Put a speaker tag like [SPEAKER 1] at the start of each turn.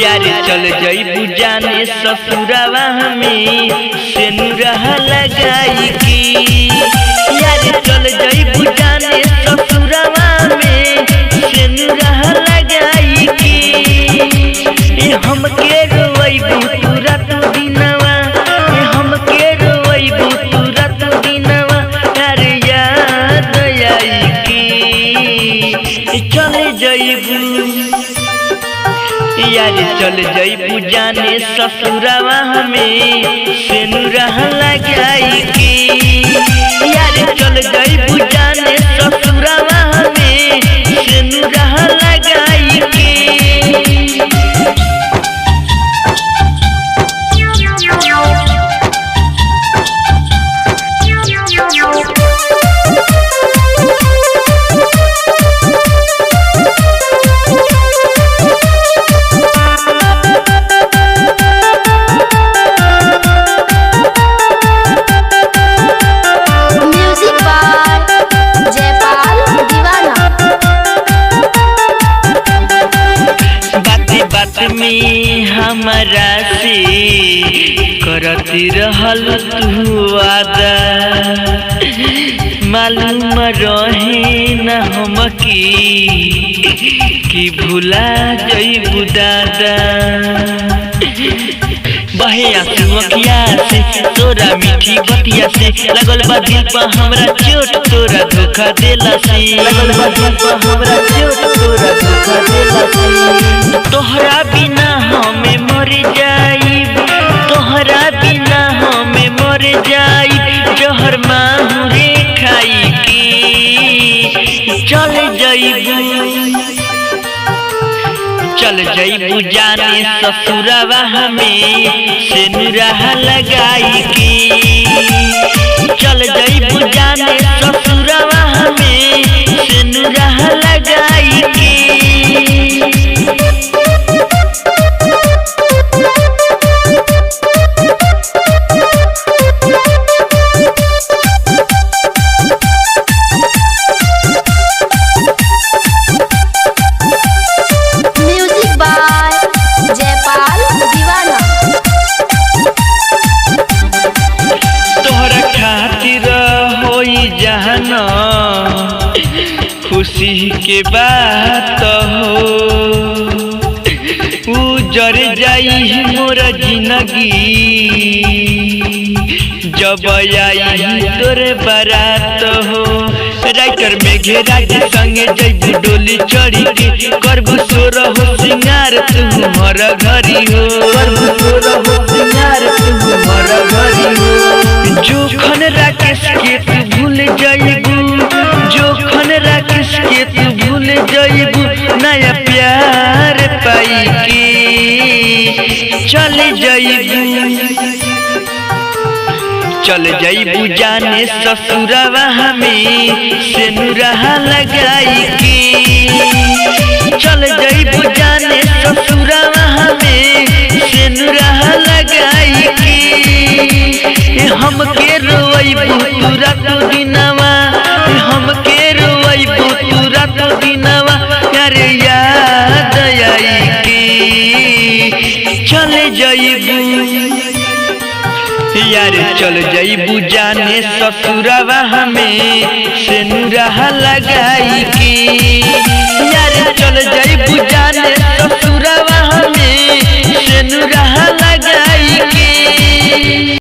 [SPEAKER 1] यार चल जइबू जाने ससुरावा में सेनुरा लगाई की। यार चल जइबू जाने ससुरावा में सेनुरा लगाई की। हमके रोइबू तू रात दिनवा, हमके रोइबू तू रात दिनवा। यार याद आई की चल जइबू, यार चल जइबू जाने ससुरावा में सेनुरा लगाई की। यार चल जइबू जाने ससुरावा में सेनुरा लगाई की। में हमारा से करती रहल तू वादा, मालूम रहे न हमके कि भुला जइबू दादा। बहे आंसू अखिया से तोरा मीठी बतिया से लगल बा दिल पर हमरा चोट तोरा धोखा देला से। लगल बा दिल पर हमरा चोट तोरा धोखा देला से। तोहरा बिना हमें मर जाइब, तोहरा बिना हमें मर जाइब। जहर माहुरे खाई की चल जइबू, चल जइबू जाने ससुरावा में सेनुरा लगाई की। चल जइबू जाने ससुरावा में सेनुरा लगाई की। खुशी के बात हो उजर जाई मोर जिंदगी जब आई तोरे बारात हो। राइटर में घेरा के संगे जइबू डोली चढ़ी के करबू सोर हो सिंगार तू मर घरी हो। करबू सोर हो सिंगार तू मर घरी हो। जोखन राकेश के तू भूल जइबू, जोखन राकेश के तू भूल जइबू। नया प्यार पाई के चल जइबू, चल जइबू जाने ससुरावा में सेनुरा लगाई की। चल जइबू जाने ससुरावा में सेनुरा लगाई की। हमके रोइबू तू रात दिनवा, हमके रोइबू तू रात दिनवा। यार याद आई की चल जइबू, यार चल जइबू जाने ससुरावा में सेनुरा लगाई की। यार चल जइबू जाने ससुरावा में सेनुरा लगाई की।